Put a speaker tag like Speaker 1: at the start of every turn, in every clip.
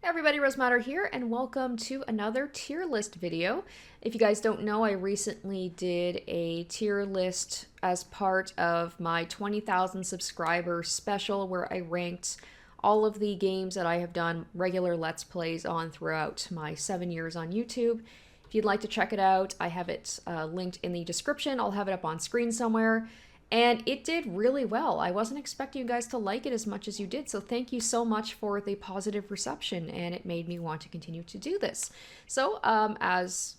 Speaker 1: Hey everybody, Rosematter here, and welcome to another tier list video. If you guys don't know, I recently did a tier list as part of my 20,000 subscriber special where I ranked all of the games that I have done regular Let's Plays on throughout my 7 years on YouTube. If you'd like to check it out, I have it linked in the description. I'll have it up on screen somewhere. And it did really well. I wasn't expecting you guys to like it as much as you did, so thank you so much for the positive reception, and it made me want to continue to do this. So, as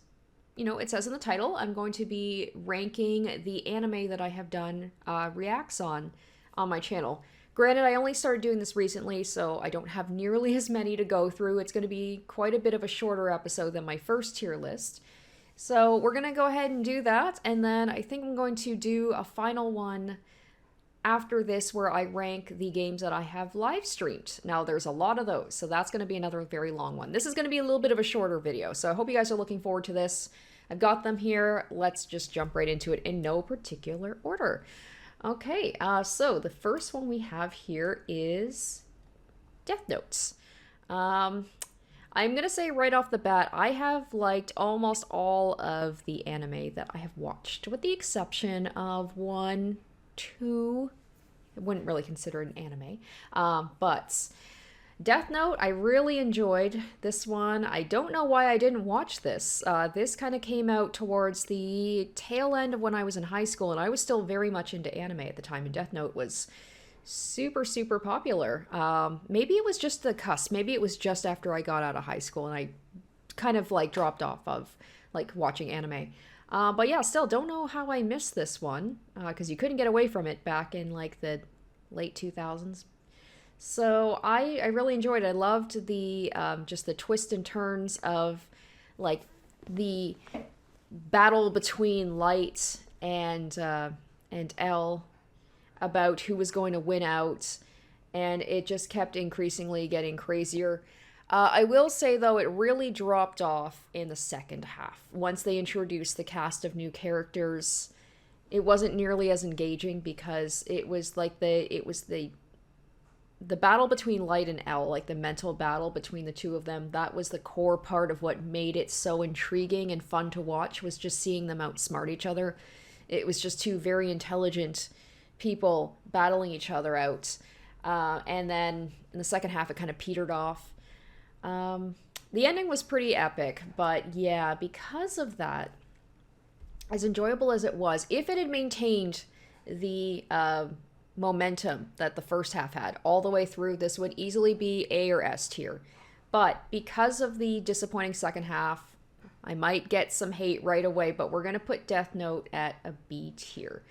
Speaker 1: you know, it says in the title, I'm going to be ranking the anime that I have done reacts on my channel. Granted, I only started doing this recently, so I don't have nearly as many to go through. It's going to be quite a bit of a shorter episode than my first tier list. So we're going to go ahead and do that, and then I think I'm going to do a final one after this where I rank the games that I have live streamed. Now, there's a lot of those, so that's going to be another very long one. This is going to be a little bit of a shorter video, so I hope you guys are looking forward to this. I've got them here. Let's just jump right into it in no particular order. Okay, so the first one we have here is Death Notes. I'm going to say right off the bat, I have liked almost all of the anime that I have watched, with the exception of one, two, I wouldn't really consider it an anime, but Death Note, I really enjoyed this one. I don't know why I didn't watch this. This kind of came out towards the tail end of when I was in high school, and I was still very much into anime at the time, and Death Note was super popular. Maybe it was just the cusp. Maybe it was just after I got out of high school and I kind of like dropped off of like watching anime. But yeah, still don't know how I missed this one because you couldn't get away from it back in like the late 2000s. So I really enjoyed it. I loved the just the twists and turns of like the battle between Light and L about who was going to win out, and it just kept increasingly getting crazier. I will say, though, it really dropped off in the second half. Once they introduced the cast of new characters, it wasn't nearly as engaging because it was like the battle between Light and L, like the mental battle between the two of them. That was the core part of what made it so intriguing and fun to watch, was just seeing them outsmart each other. It was just two very intelligent people battling each other out. And then in the second half, it kind of petered off. The ending was pretty epic, but yeah, because of that, as enjoyable as it was, if it had maintained the momentum that the first half had all the way through, this would easily be A or S tier. But because of the disappointing second half, I might get some hate right away, but we're going to put Death Note at a B tier.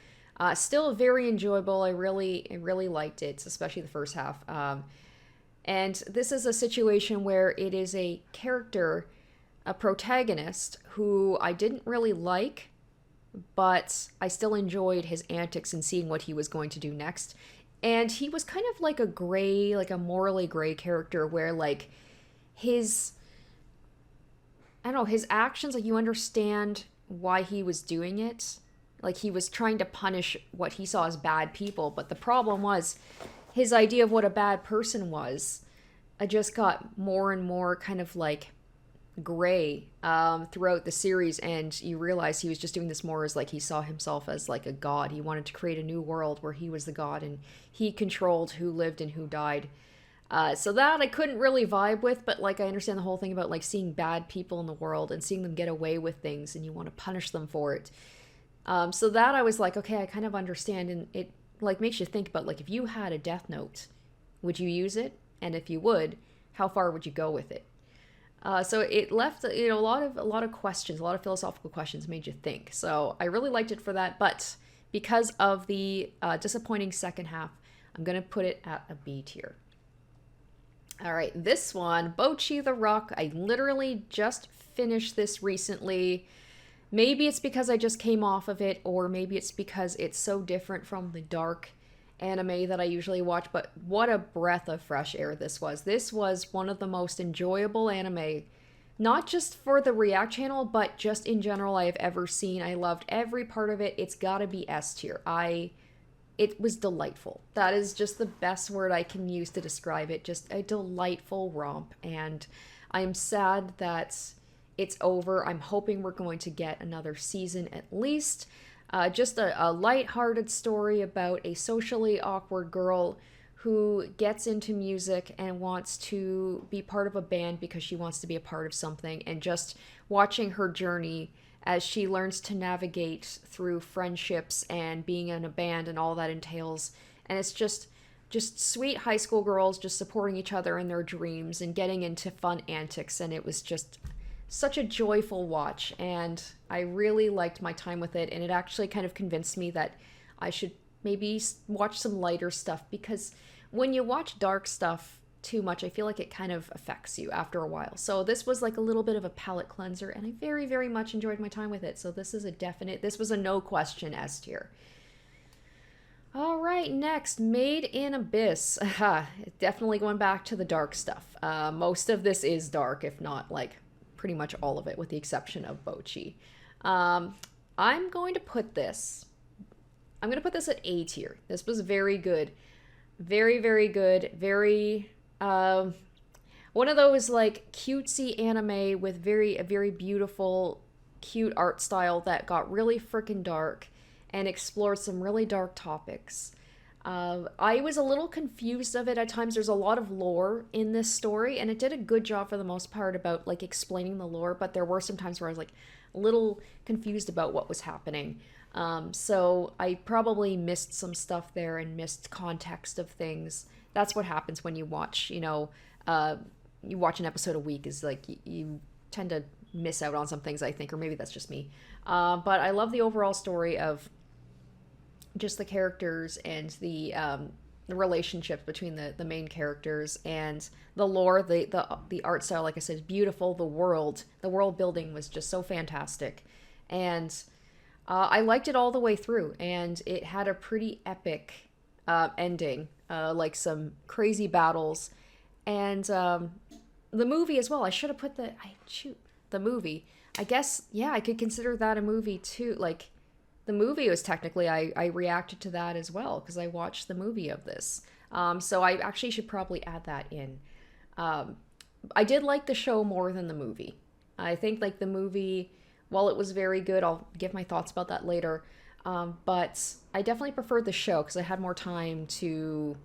Speaker 1: Still very enjoyable. I really liked it, especially the first half. And this is a situation where it is a character, a protagonist, who I didn't really like, but I still enjoyed his antics and seeing what he was going to do next. And he was kind of like a gray, like a morally gray character where like his, I don't know, his actions, like you understand why he was doing it. Like, he was trying to punish what he saw as bad people, but the problem was his idea of what a bad person was just got more and more kind of like gray throughout the series, and you realize he was just doing this more as like he saw himself as like a god. He wanted to create a new world where he was the god and he controlled who lived and who died. So that I couldn't really vibe with, but like I understand the whole thing about like seeing bad people in the world and seeing them get away with things and you want to punish them for it. So that I was like, okay, I kind of understand, and it like makes you think about like if you had a Death Note, would you use it? And if you would, how far would you go with it? So it left a lot of questions, a lot of philosophical questions, made you think. So I really liked it for that, but because of the disappointing second half, I'm gonna put it at a B tier. All right, this one, Bocchi the Rock. I literally just finished this recently. Maybe it's because I just came off of it, or maybe it's because it's so different from the dark anime that I usually watch, but what a breath of fresh air this was. This was one of the most enjoyable anime, not just for the React channel, but just in general I have ever seen. I loved every part of it. It's gotta be S tier. I it was delightful. That is just the best word I can use to describe it. Just a delightful romp. And I am sad that it's over. I'm hoping we're going to get another season at least. Just a light-hearted story about a socially awkward girl who gets into music and wants to be part of a band because she wants to be a part of something, and just watching her journey as she learns to navigate through friendships and being in a band and all that entails. And it's just sweet high school girls just supporting each other in their dreams and getting into fun antics, and it was just such a joyful watch, and I really liked my time with it, and it actually kind of convinced me that I should maybe watch some lighter stuff, because when you watch dark stuff too much, I feel like it kind of affects you after a while. So this was like a little bit of a palate cleanser, and I very, very much enjoyed my time with it. So this was a no question S tier. All right, next, Made in Abyss. Definitely going back to the dark stuff. Most of this is dark, if not like pretty much all of it, with the exception of Bocchi. I'm going to put this at A tier. This was very good. Very, very good. Very, one of those like cutesy anime with a very beautiful, cute art style that got really freaking dark and explored some really dark topics. I was a little confused of it at times. There's a lot of lore in this story, and it did a good job for the most part about like explaining the lore, but there were some times where I was like a little confused about what was happening. So I probably missed some stuff there and missed context of things. That's what happens when you watch, you watch an episode a week, is like you tend to miss out on some things, I think, or maybe that's just me. But I love the overall story of just the characters and the relationships between the main characters, and the lore, the art style, like I said, is beautiful. The world building was just so fantastic, and I liked it all the way through, and it had a pretty epic ending, like some crazy battles, and the movie as well. I should have put the movie. I guess, yeah, I could consider that a movie too. Like, the movie was technically, I reacted to that as well, because I watched the movie of this. So I actually should probably add that in. I did like the show more than the movie. I think like the movie, while it was very good, I'll give my thoughts about that later. But I definitely preferred the show because I had more time to,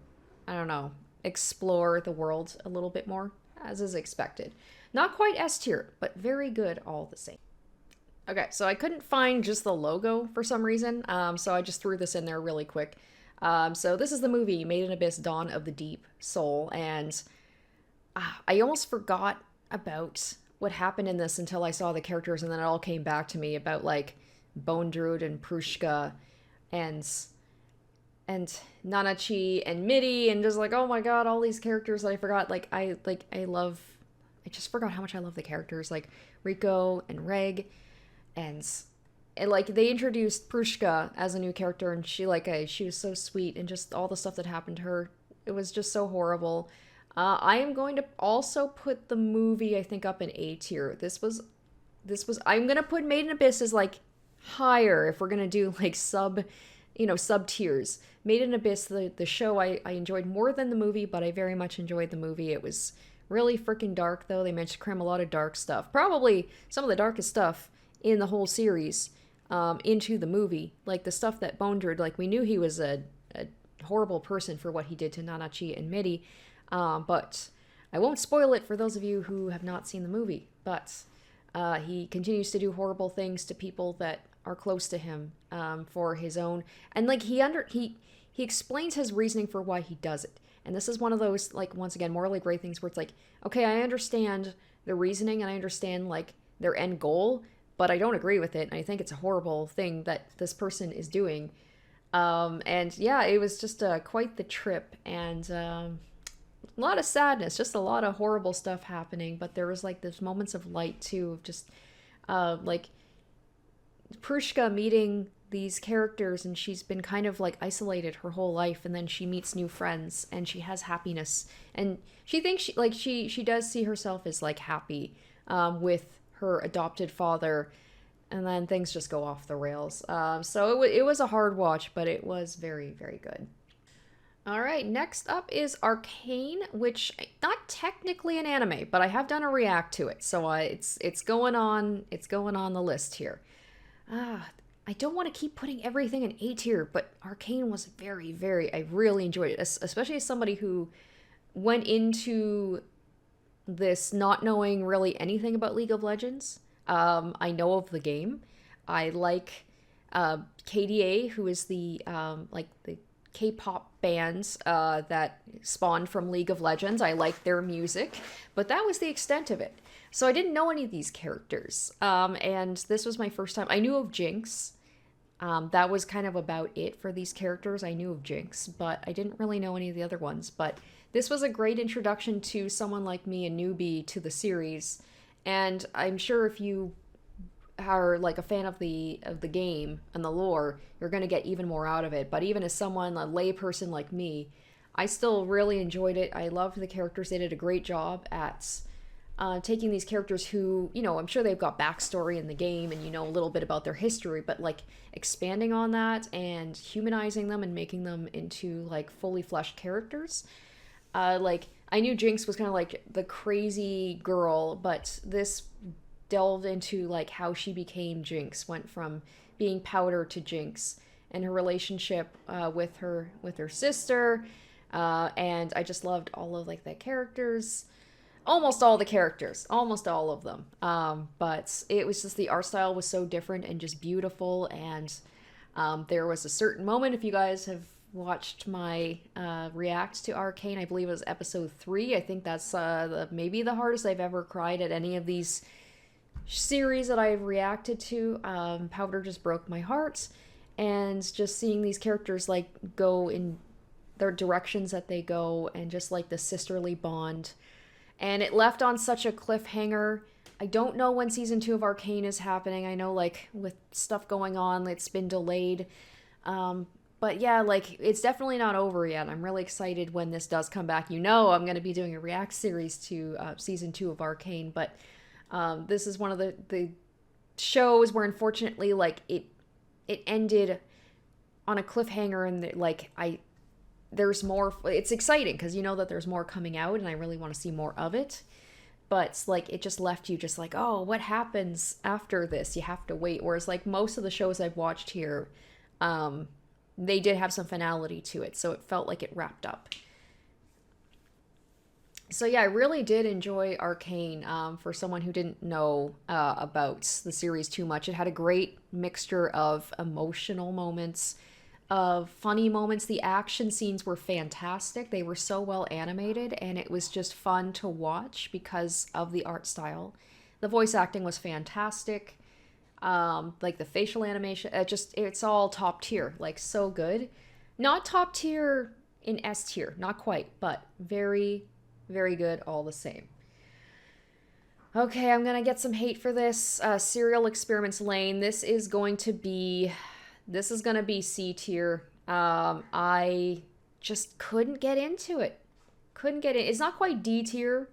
Speaker 1: I don't know, explore the world a little bit more, as is expected. Not quite S tier, but very good all the same. Okay, so I couldn't find just the logo for some reason, so I just threw this in there really quick. So this is the movie, Made in Abyss, Dawn of the Deep Soul, and I almost forgot about what happened in this until I saw the characters, and then it all came back to me about, like, Bone Druid and Prushka and Nanachi and Midi, and just like, oh my god, all these characters that I forgot. I just forgot how much I love the characters, like Rico and Reg, and like they introduced Prushka as a new character, and she was so sweet, and just all the stuff that happened to her, it was just so horrible. I am going to also put the movie, I think, up in A tier. This was I'm gonna put Made in Abyss as like higher if we're gonna do like sub tiers. Made in Abyss, the show, I enjoyed more than the movie, but I very much enjoyed the movie. It was really freaking dark, though. They managed to cram a lot of dark stuff, probably some of the darkest stuff in the whole series, into the movie. Like the stuff that Bone Druid, like we knew he was a horrible person for what he did to Nanachi and Midi, but I won't spoil it for those of you who have not seen the movie. But he continues to do horrible things to people that are close to him, for his own, and like he explains his reasoning for why he does it. And this is one of those, like, once again, morally gray things where it's like, okay, I understand the reasoning and I understand like their end goal, but I don't agree with it, and I think it's a horrible thing that this person is doing. And yeah, it was just quite the trip, and a lot of sadness, just a lot of horrible stuff happening, but there was like these moments of light too, of just like Prushka meeting these characters, and she's been kind of like isolated her whole life, and then she meets new friends and she has happiness, and she thinks she does see herself as like happy with her adopted father, and then things just go off the rails. So it was a hard watch, but it was very, very good. All right, next up is Arcane, which not technically an anime, but I have done a react to it, so it's going on the list here. I don't want to keep putting everything in A tier, but Arcane was I really enjoyed it, especially as somebody who went into this not knowing really anything about League of Legends. I know of the game. I like KDA, who is the the K-pop bands that spawned from League of Legends. I like their music, but that was the extent of it. So I didn't know any of these characters, and this was my first time. I knew of Jinx. That was kind of about it for these characters. I knew of Jinx, but I didn't really know any of the other ones. But this was a great introduction to someone like me, a newbie to the series, and I'm sure if you are like a fan of the game and the lore, you're going to get even more out of it. But even as someone, a layperson like me, I still really enjoyed it. I loved the characters. They did a great job at taking these characters who, I'm sure they've got backstory in the game and a little bit about their history, but like expanding on that and humanizing them and making them into like fully fleshed characters. Like I knew Jinx was kind of like the crazy girl, but this delved into like how she became Jinx, went from being Powder to Jinx, and her relationship with her sister, and I just loved all of like the characters, almost all of them. But it was just the art style was so different and just beautiful, and there was a certain moment, if you guys have watched my react to Arcane, I believe it was episode 3. I think that's maybe the hardest I've ever cried at any of these series that I've reacted to. Powder just broke my heart, and just seeing these characters like go in their directions that they go, and just like the sisterly bond, and it left on such a cliffhanger. I don't know when season 2 of Arcane is happening. I know like with stuff going on, it's been delayed. But yeah, like it's definitely not over yet. I'm really excited when this does come back. I'm going to be doing a react series to season 2 of Arcane, but this is one of the shows where unfortunately like it ended on a cliffhanger, and like there's more. It's exciting because that there's more coming out, and I really want to see more of it. But like it just left you just like, oh, what happens after this? You have to wait. Whereas like most of the shows I've watched here, they did have some finality to it, so it felt like it wrapped up. So yeah, I really did enjoy Arcane. For someone who didn't know about the series too much, it had a great mixture of emotional moments, of funny moments. The action scenes were fantastic. They were so well animated, and it was just fun to watch because of the art style. The voice acting was fantastic. Like the facial animation, it's all top tier, like so good. Not top tier in S tier, not quite, but very, very good all the same. Okay, I'm gonna get some hate for this. Serial Experiments Lain. This is gonna be C tier. I just couldn't get into it. It's not quite D tier.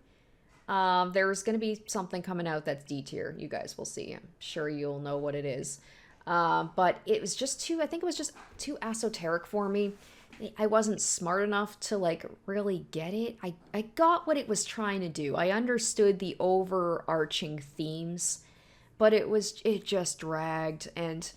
Speaker 1: There's gonna be something coming out that's D tier. You guys will see. I'm sure you'll know what it is. But it was just I think it was just too esoteric for me. I wasn't smart enough to like really get it. I got what it was trying to do. I understood the overarching themes, but it just dragged. And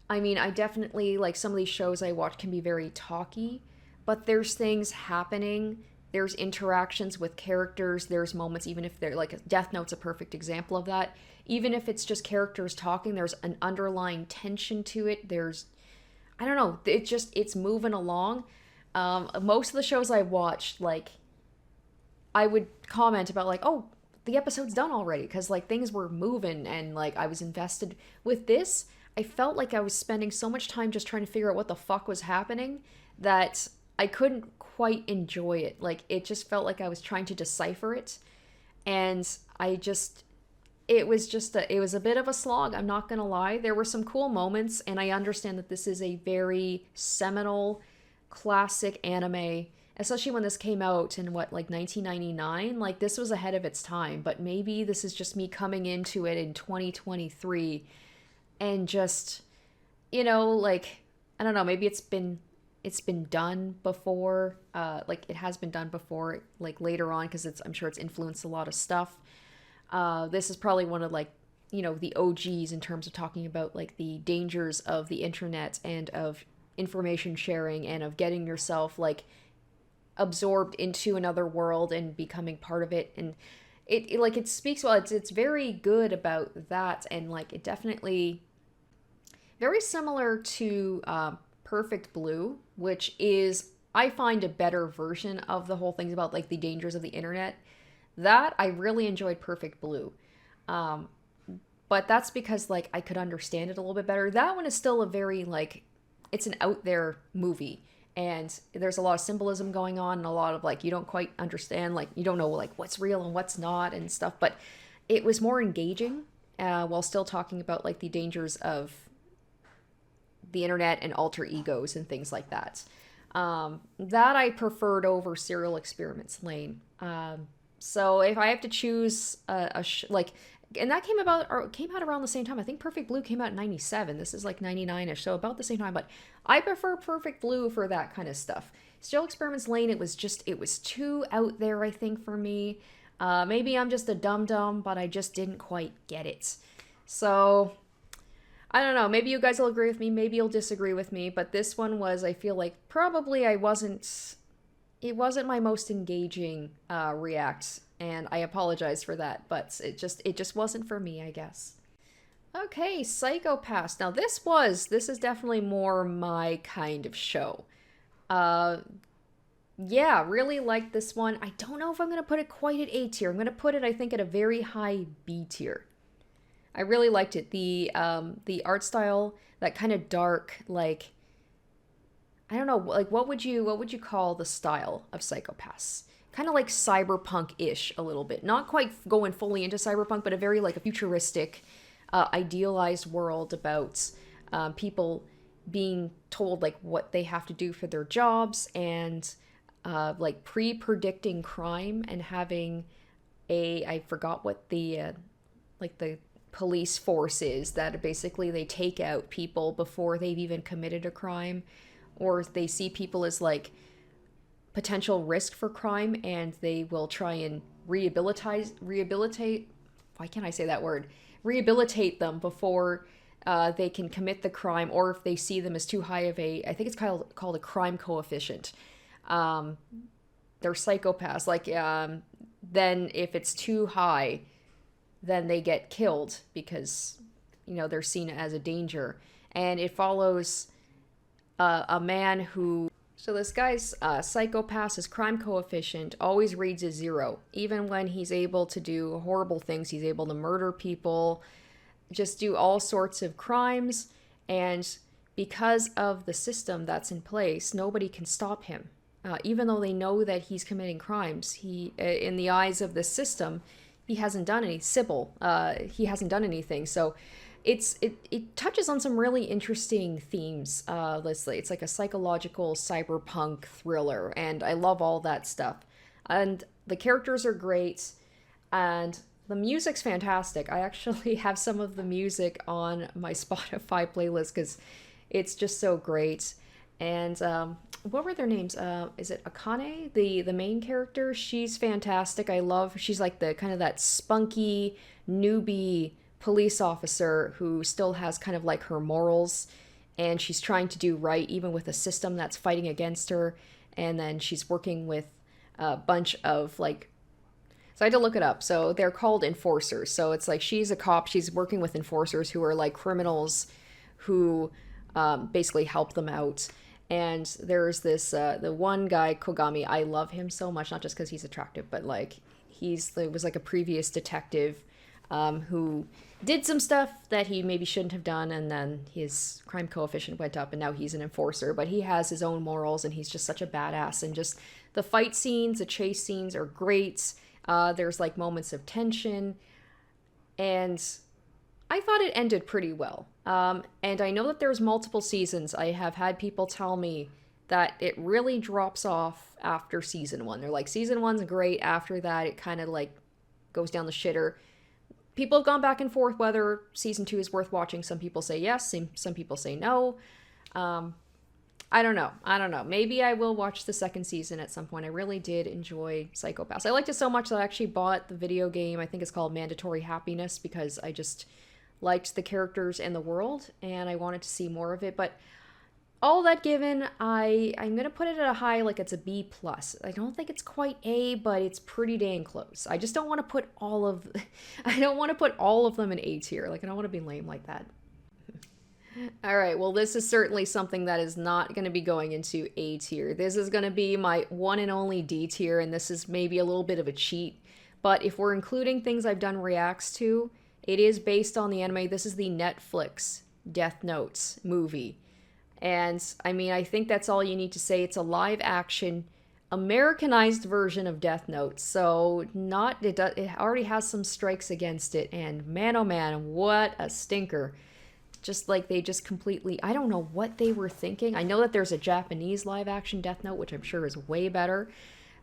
Speaker 1: I mean, I definitely like some of these shows I watch can be very talky, but there's things happening. There's interactions with characters. There's moments, even if they're like Death Note's a perfect example of that. Even if it's just characters talking, there's an underlying tension to it. I don't know, it's moving along. Most of the shows I watched, like, I would comment about, like, oh, the episode's done already, because, like, things were moving, and, like, I was invested. With this, I felt like I was spending so much time just trying to figure out what the fuck was happening, that I couldn't quite enjoy it. Like, it just felt like I was trying to decipher it, and it was a bit of a slog, I'm not gonna lie. There were some cool moments, and I understand that this is a very seminal, classic anime, especially when this came out in, like 1999? Like, this was ahead of its time, but maybe this is just me coming into it in 2023 and just, you know, like, I don't know, maybe it's been done before, like it has been done before, like later on, because I'm sure it's influenced a lot of stuff. This is probably one of, like, you know, the OGs in terms of talking about like the dangers of the internet and of information sharing and of getting yourself like absorbed into another world and becoming part of it. And it like it speaks well. It's very good about that, and like it definitely very similar to Perfect Blue, which is, I find, a better version of the whole things about like the dangers of the internet. That I really enjoyed Perfect Blue. Um, but that's because like I could understand it a little bit better. That one is still a very like, it's an out there movie, and there's a lot of symbolism going on and a lot of like you don't quite understand, like you don't know like what's real and what's not and stuff. But it was more engaging, while still talking about like the dangers of the internet and alter egos and things like that. That I preferred over Serial Experiments Lain. So if I have to choose like, and that came about, or came out around the same time. I think Perfect Blue came out in 97. This is like 99ish, so about the same time. But I prefer Perfect Blue for that kind of stuff. Serial Experiments Lain, it was too out there, I think, for me. Maybe I'm just a dum-dum, but I just didn't quite get it. So I don't know, maybe you guys will agree with me, maybe you'll disagree with me, but this one was, I feel like, probably it wasn't my most engaging react, and I apologize for that, but it just wasn't for me, I guess. Okay, Psycho-Pass. Now this is definitely more my kind of show. Uh, yeah, really like this one. I don't know if I'm gonna put it quite at A tier. I'm gonna put it, I think, at a very high B tier. I really liked it. The art style, that kind of dark, like, I don't know, like what would you call the style of Psycho-Pass? Kind of like cyberpunk-ish a little bit. Not quite going fully into cyberpunk, but a very like a futuristic, idealized world about people being told like what they have to do for their jobs, and like pre-predicting crime and having I forgot what the like the police force is, that basically they take out people before they've even committed a crime, or they see people as like potential risk for crime, and they will try and rehabilitate, why can't I say that word, rehabilitate them before they can commit the crime, or if they see them as too high of a, I think it's called a crime coefficient, they're psychopaths, like then if it's too high, then they get killed because, you know, they're seen as a danger. And it follows a man who, so this guy's Psycho-Pass, his crime coefficient always reads as 0. Even when he's able to do horrible things, he's able to murder people, just do all sorts of crimes. And because of the system that's in place, nobody can stop him. Even though they know that he's committing crimes, he, in the eyes of the system, he hasn't done any he hasn't done anything. So it touches on some really interesting themes. Leslie, it's like a psychological cyberpunk thriller, and I love all that stuff. And the characters are great, and the music's fantastic. I actually have some of the music on my Spotify playlist because it's just so great. And what were their names? Is it Akane, the main character? She's fantastic. She's like the kind of that spunky newbie police officer who still has kind of like her morals, and she's trying to do right even with a system that's fighting against her. And then she's working with a bunch of like, so I had to look it up. So they're called enforcers. So it's like she's a cop. She's working with enforcers who are like criminals who basically help them out. And there's this, the one guy, Kogami, I love him so much, not just because he's attractive, but like was like a previous detective who did some stuff that he maybe shouldn't have done, and then his crime coefficient went up, and now he's an enforcer, but he has his own morals, and he's just such a badass. And just the fight scenes, the chase scenes are great. There's like moments of tension, and I thought it ended pretty well. And I know that there's multiple seasons. I have had people tell me that it really drops off after season 1. They're like, season 1's great. After that, it kind of like goes down the shitter. people have gone back and forth whether season 2 is worth watching. Some people say yes, some people say no. I don't know. Maybe I will watch the second season at some point. I really did enjoy Psycho-Pass. I liked it so much that I actually bought the video game. I think it's called Mandatory Happiness, because I just liked the characters and the world, and I wanted to see more of it. But all that given, I'm gonna put it at a high, like it's a B plus. I don't think it's quite A, but it's pretty dang close. I just don't want to put all of them in A tier. Like, I don't want to be lame like that. All right, well, this is certainly something that is not going to be going into A tier. This is going to be my one and only D tier, and this is maybe a little bit of a cheat. But if we're including things I've done reacts to, it is based on the anime. This is the Netflix Death Note movie. And, I mean, I think that's all you need to say. It's a live-action, Americanized version of Death Note. So, it already has some strikes against it, and man, oh man, what a stinker. Just like they just completely, I don't know what they were thinking. I know that there's a Japanese live action Death Note, which I'm sure is way better,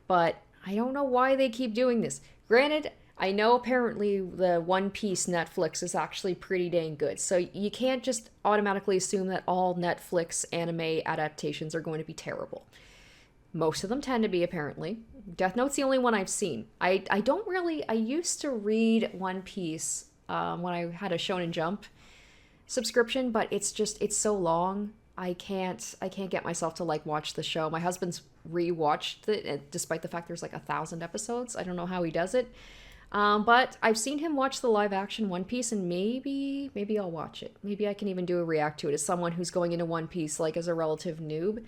Speaker 1: but I don't know why they keep doing this. Granted, I know apparently the One Piece Netflix is actually pretty dang good, so you can't just automatically assume that all Netflix anime adaptations are going to be terrible. Most of them tend to be, apparently. Death Note's the only one I've seen. I used to read One Piece when I had a Shonen Jump subscription, but it's so long. I can't get myself to like watch the show. My husband's rewatched it, despite the fact there's like 1,000 episodes. I don't know how he does it. But I've seen him watch the live action One Piece, and maybe I'll watch it. Maybe I can even do a react to it as someone who's going into One Piece like as a relative noob.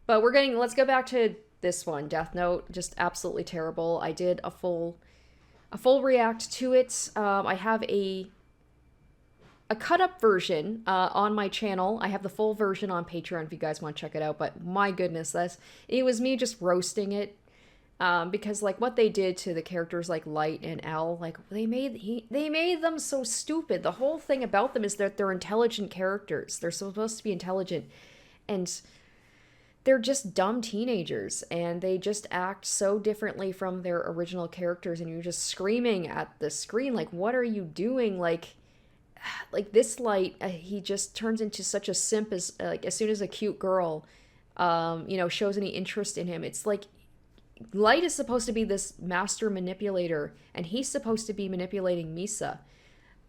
Speaker 1: But let's go back to this one, Death Note. Just absolutely terrible. I did a full react to it. I have a cut-up version on my channel. I have the full version on Patreon if you guys want to check it out, but my goodness, it was me just roasting it, because like what they did to the characters like Light and L, like they made them so stupid. The whole thing about them is that they're intelligent characters. They're supposed to be intelligent, and they're just dumb teenagers, and they just act so differently from their original characters, and you're just screaming at the screen like, what are you doing? Like this Light, he just turns into such a simp as soon as a cute girl shows any interest in him. It's like Light is supposed to be this master manipulator, and he's supposed to be manipulating Misa.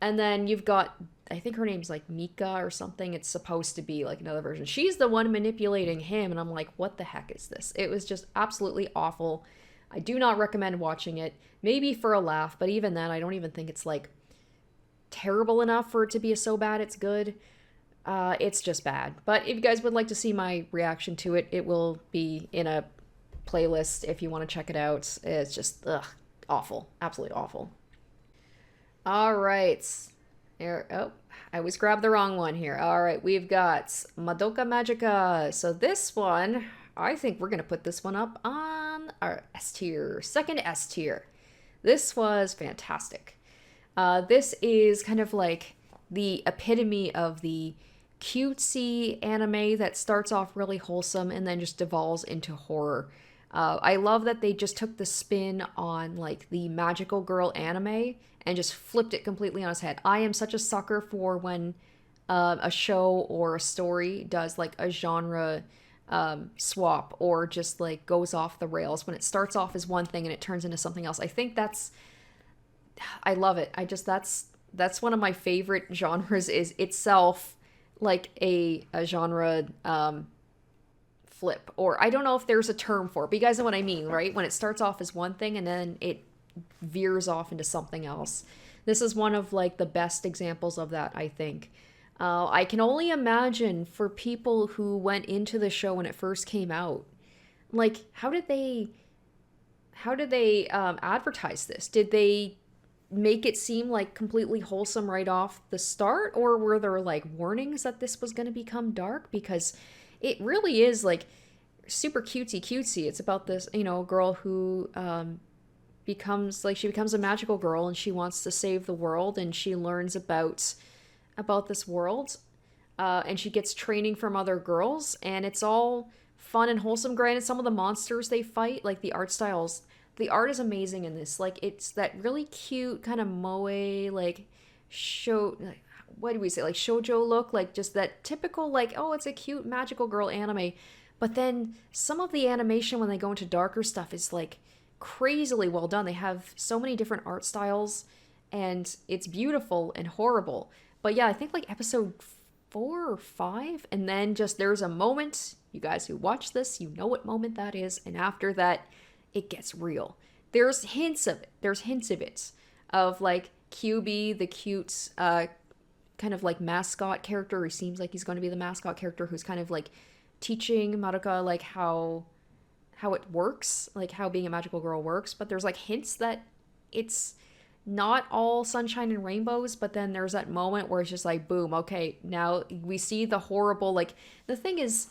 Speaker 1: And then you've got, I think her name's like Mika or something. It's supposed to be like another version. She's the one manipulating him, and I'm like, what the heck is this? It was just absolutely awful. I do not recommend watching it. Maybe for a laugh, but even then, I don't even think it's like terrible enough for it to be so bad it's good. It's just bad. But if you guys would like to see my reaction to it, it will be in a playlist if you want to check it out. It's just awful, absolutely awful. All right, I always grabbed the wrong one here. All right, we've got Madoka Magica. So this one, I think we're gonna put this one up on our S tier, second S tier. This was fantastic. This is kind of like the epitome of the cutesy anime that starts off really wholesome and then just devolves into horror. I love that they just took the spin on like the magical girl anime and just flipped it completely on its head. I am such a sucker for when a show or a story does like a genre swap, or just like goes off the rails when it starts off as one thing and it turns into something else. I love it. That's one of my favorite genres, is itself like a genre flip, or I don't know if there's a term for it, but you guys know what I mean, right? When it starts off as one thing and then it veers off into something else. This is one of like the best examples of that, I think. I can only imagine for people who went into the show when it first came out, like how did they advertise this? Did they make it seem like completely wholesome right off the start, or were there like warnings that this was going to become dark? Because it really is like super cutesy. It's about this, girl who becomes a magical girl, and she wants to save the world, and she learns about this world, and she gets training from other girls, and it's all fun and wholesome. Granted, some of the monsters they fight, like the art styles, the art is amazing in this. Like, it's that really cute kind of moe, like, like, what do we say, like shoujo look, like just that typical, like, oh, it's a cute magical girl anime. But then some of the animation when they go into darker stuff is like crazily well done. They have so many different art styles, and it's beautiful and horrible. But yeah, I think like episode 4 or 5, and then just there's a moment, you guys who watch this, you know what moment that is, and after that, it gets real. There's hints of it. There's hints of it. Of like QB, the cute kind of like mascot character, who seems like he's going to be the mascot character, who's kind of like teaching Madoka like how it works, like how being a magical girl works. But there's like hints that it's not all sunshine and rainbows, but then there's that moment where it's just like, boom, okay, now we see the horrible, like, the thing is,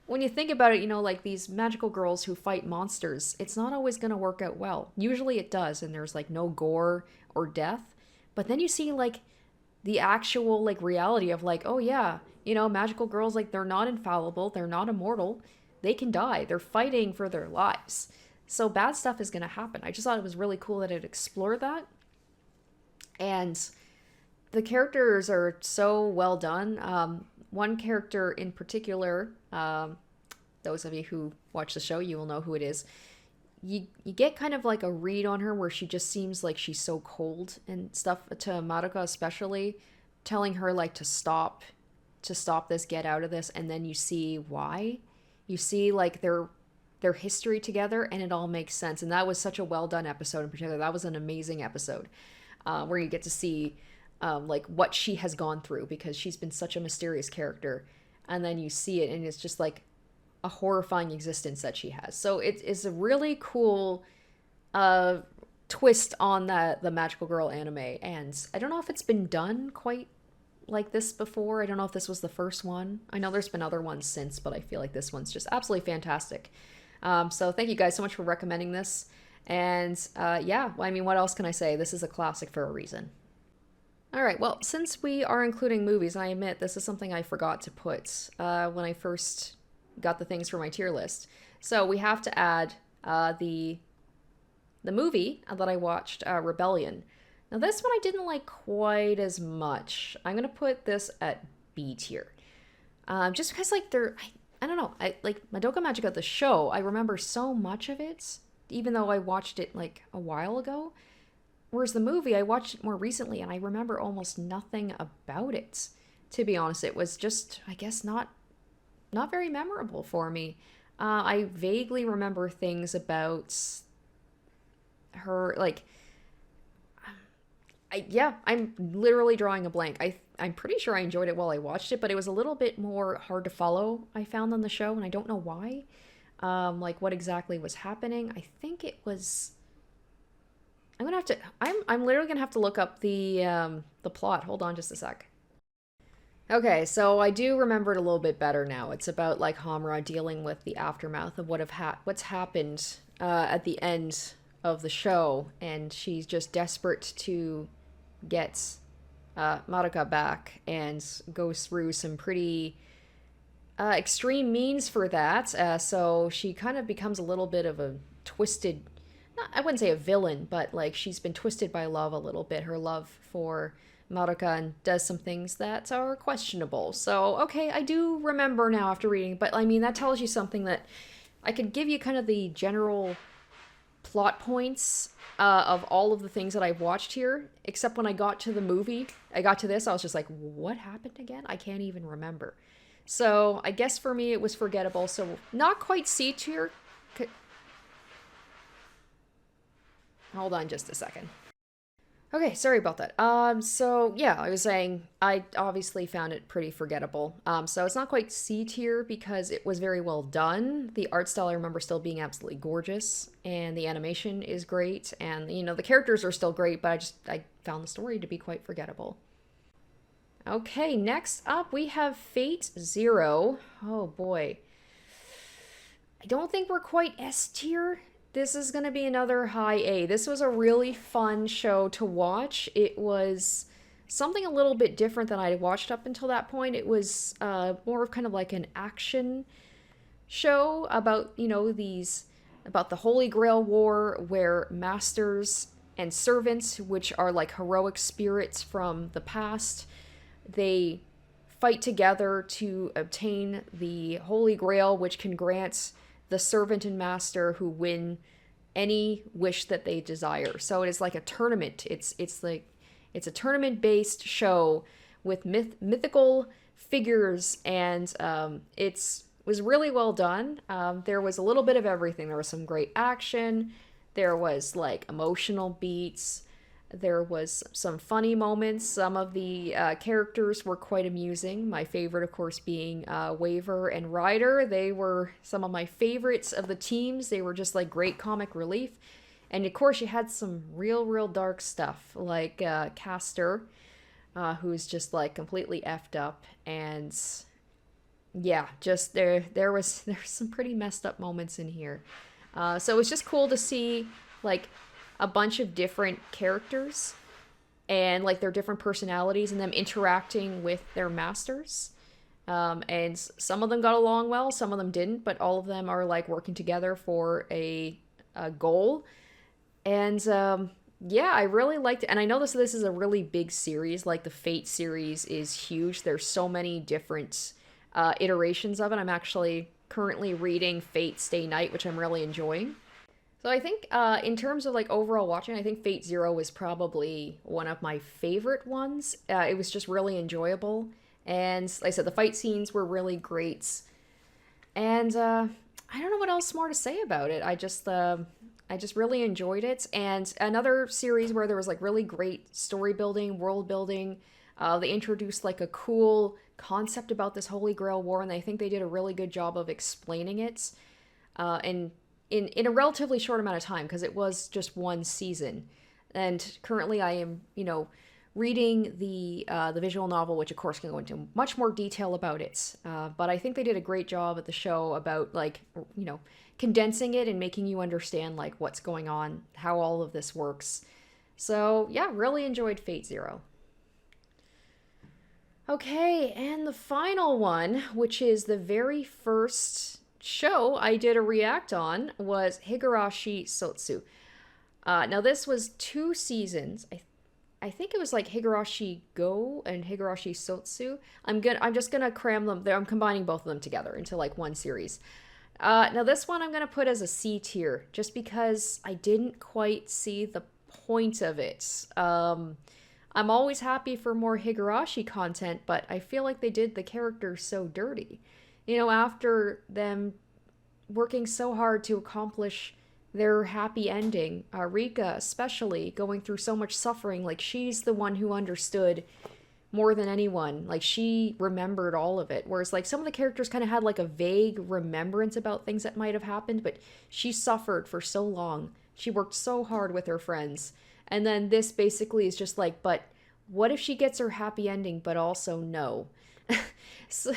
Speaker 1: when you think about it, you know, like these magical girls who fight monsters, it's not always going to work out well. Usually it does, and there's like no gore or death. But then you see like the actual like reality of like, oh yeah, you know, magical girls, like, they're not infallible, they're not immortal, they can die, they're fighting for their lives. So bad stuff is going to happen. I just thought it was really cool that it explored that. And the characters are so well done. One character in particular, those of you who watch the show, you will know who it is. You get kind of like a read on her where she just seems like she's so cold and stuff, to Madoka especially, telling her like to stop this, get out of this, and then you see why. You see like their history together, and it all makes sense. And that was such a well done episode in particular. That was an amazing episode. Where you get to see like what she has gone through, because she's been such a mysterious character, and then you see it and it's just like a horrifying existence that she has. So it is a really cool twist on the magical girl anime, and I don't know if it's been done quite like this before. I don't know if this was the first one. I know there's been other ones since, but I feel like this one's just absolutely fantastic. So thank you guys so much for recommending this. And yeah, I mean, what else can I say? This is a classic for a reason. All right, well, since we are including movies, and I admit this is something I forgot to put when I first got the things for my tier list. So we have to add the movie that I watched, Rebellion. Now this one I didn't like quite as much. I'm going to put this at B tier. Just because like I don't know, I like Madoka Magica, the show, I remember so much of it, even though I watched it like a while ago. Whereas the movie, I watched it more recently, and I remember almost nothing about it. To be honest, it was just, I guess, not very memorable for me. I vaguely remember things about her, like, I'm literally drawing a blank. I'm pretty sure I enjoyed it while I watched it, but it was a little bit more hard to follow, I found, on the show, and I don't know why. Like what exactly was happening. I think it was, I'm literally gonna have to look up the plot. Hold on just a sec. Okay, so I do remember it a little bit better now. It's about like Hamura dealing with the aftermath of what's happened at the end of the show, and she's just desperate to get Madoka back, and goes through some pretty extreme means for that. So she kind of becomes a little bit of a twisted, I wouldn't say a villain, but like she's been twisted by love a little bit, her love for Madoka, and does some things that are questionable. So, okay, I do remember now after reading, but I mean, that tells you something that I could give you kind of the general plot points of all of the things that I've watched here, except when I got to the movie, I got to this, I was just like, what happened again? I can't even remember. So I guess for me it was forgettable, so not quite C tier. Hold on just a second. Okay, sorry about that. So yeah, I was saying I obviously found it pretty forgettable. So it's not quite C tier because it was very well done. The art style I remember still being absolutely gorgeous, and the animation is great, and you know, the characters are still great, but I found the story to be quite forgettable. Okay, next up we have Fate Zero. Oh boy. I don't think we're quite S tier. This is going to be another high A. This was a really fun show to watch. It was something a little bit different than I watched up until that point. It was more of kind of like an action show about, you know, these about the Holy Grail War, where masters and servants, which are like heroic spirits from the past, they fight together to obtain the Holy Grail, which can grant the servant and master who win any wish that they desire. So it is like a tournament. It's a tournament based show with mythical figures, and it's was really well done. There was a little bit of everything. There was some great action. There was like emotional beats. There was some funny moments. Some of the characters were quite amusing. My favorite, of course, being Waver and Ryder. They were some of my favorites of the teams. They were just like great comic relief. And of course, you had some real dark stuff like Castor, who's just like completely effed up. And yeah, just there's some pretty messed up moments in here. So it was just cool to see like a bunch of different characters and like their different personalities and them interacting with their masters. And some of them got along well, some of them didn't, but all of them are like working together for a goal. And yeah, I really liked it. And I know this is a really big series. Like the Fate series is huge. There's so many different iterations of it. I'm actually currently reading Fate Stay Night, which I'm really enjoying. So I think in terms of like overall watching, I think Fate Zero was probably one of my favorite ones. It was just really enjoyable. And like I said, the fight scenes were really great. And I don't know what else more to say about it. I just really enjoyed it. And another series where there was like really great story building, world building. They introduced like a cool concept about this Holy Grail War, and I think they did a really good job of explaining it. And in a relatively short amount of time, because it was just one season. And currently I am, reading the visual novel, which of course can go into much more detail about it. But I think they did a great job at the show about like, condensing it and making you understand like what's going on, how all of this works. So yeah, really enjoyed Fate Zero. Okay, and the final one, which is the very first show I did a react on, was Higurashi SOTSU. Now this was 2 seasons. I think it was like Higurashi Go and Higurashi SOTSU. I'm just gonna cram them. I'm combining both of them together into like one series. Now this one I'm gonna put as a C tier, just because I didn't quite see the point of it. I'm always happy for more Higurashi content, but I feel like they did the characters so dirty. After them working so hard to accomplish their happy ending, Rika especially going through so much suffering, like she's the one who understood more than anyone. Like she remembered all of it, whereas like some of the characters kind of had like a vague remembrance about things that might have happened, but she suffered for so long. She worked so hard with her friends. And then this basically is just like, but what if she gets her happy ending, but also no? So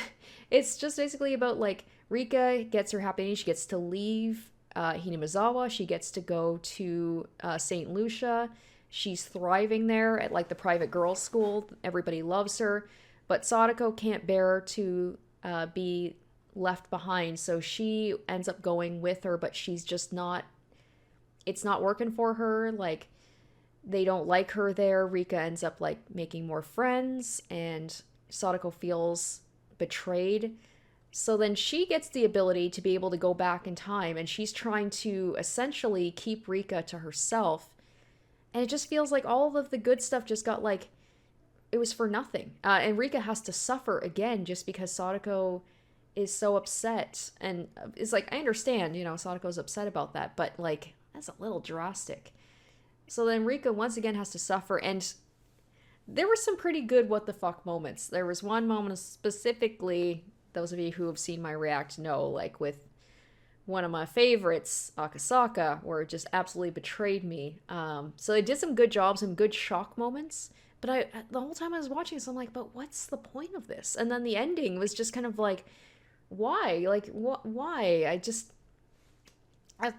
Speaker 1: it's just basically about like Rika gets her happy ending. She gets to leave Hinamizawa. She gets to go to St. Lucia. She's thriving there at like the private girls' school. Everybody loves her. But Sadako can't bear to be left behind. So she ends up going with her, but she's just not, it's not working for her. Like, they don't like her there. Rika ends up like making more friends, and Sadako feels betrayed. So then she gets the ability to be able to go back in time, and she's trying to essentially keep Rika to herself. And it just feels like all of the good stuff just got like, it was for nothing. And Rika has to suffer again just because Sadako is so upset. And it's like, I understand, Sadako's upset about that, but like, that's a little drastic. So then Rika once again has to suffer, and there were some pretty good what the fuck moments. There was one moment specifically, those of you who have seen my react know, like with one of my favorites, Akasaka, where it just absolutely betrayed me. So they did some good jobs, some good shock moments, but the whole time I was watching this, I'm like, but what's the point of this? And then the ending was just kind of like, why? Like, why?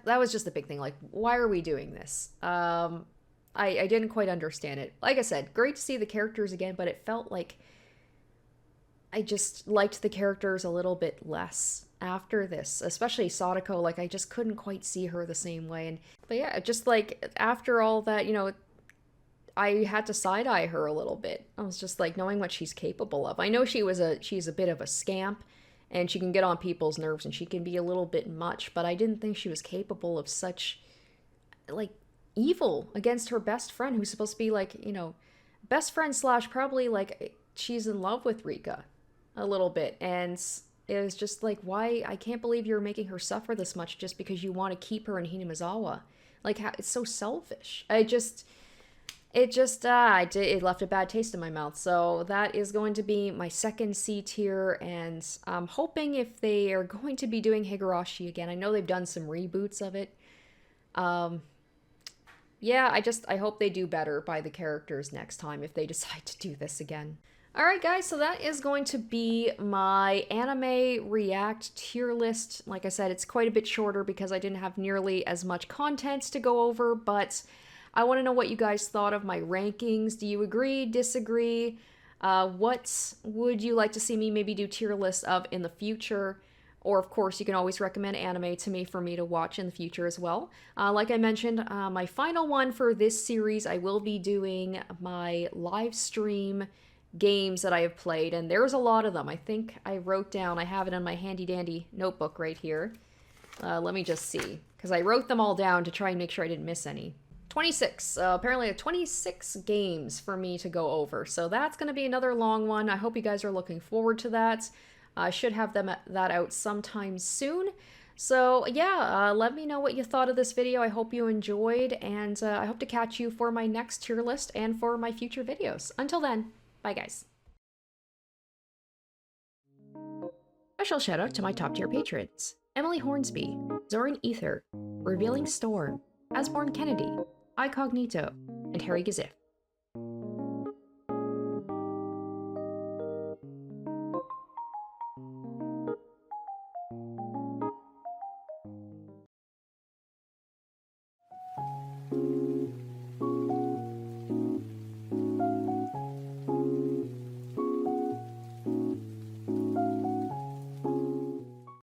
Speaker 1: That was just the big thing. Like, why are we doing this? I didn't quite understand it. Like I said, great to see the characters again, but it felt like I just liked the characters a little bit less. after this, especially Sadako. Like, I just couldn't quite see her the same way. But yeah, just like after all that, you know, I had to side-eye her a little bit. I was just like, knowing what she's capable of. I know she's a bit of a scamp, and she can get on people's nerves, and she can be a little bit much, but I didn't think she was capable of such, like, evil against her best friend, who's supposed to be, like, you know, best friend slash probably, like, she's in love with Rika a little bit, and it was just like, why? I can't believe you're making her suffer this much just because you want to keep her in Hinamizawa. Like, it's so selfish. It left a bad taste in my mouth. So that is going to be my second C tier, and I'm hoping if they are going to be doing Higurashi again, I know they've done some reboots of it. Yeah, I hope they do better by the characters next time if they decide to do this again. Alright guys, so that is going to be my anime react tier list. Like I said, it's quite a bit shorter because I didn't have nearly as much content to go over, but I want to know what you guys thought of my rankings. Do you agree, disagree? What would you like to see me maybe do tier lists of in the future? Or, of course, you can always recommend anime to me for me to watch in the future as well. Like I mentioned, my final one for this series, I will be doing my live stream games that I have played, and there's a lot of them. I think I wrote down, I have it in my handy-dandy notebook right here. Let me just see, because I wrote them all down to try and make sure I didn't miss any. 26. Apparently 26 games for me to go over. So that's going to be another long one. I hope you guys are looking forward to that. I should have that out sometime soon. So yeah, let me know what you thought of this video. I hope you enjoyed, and I hope to catch you for my next tier list and for my future videos. Until then, bye guys. Special shout out to my top tier patrons: Emily Hornsby, Zoran Ether, Revealing Storm, Asborn Kennedy, Icognito, and Harry Gazif.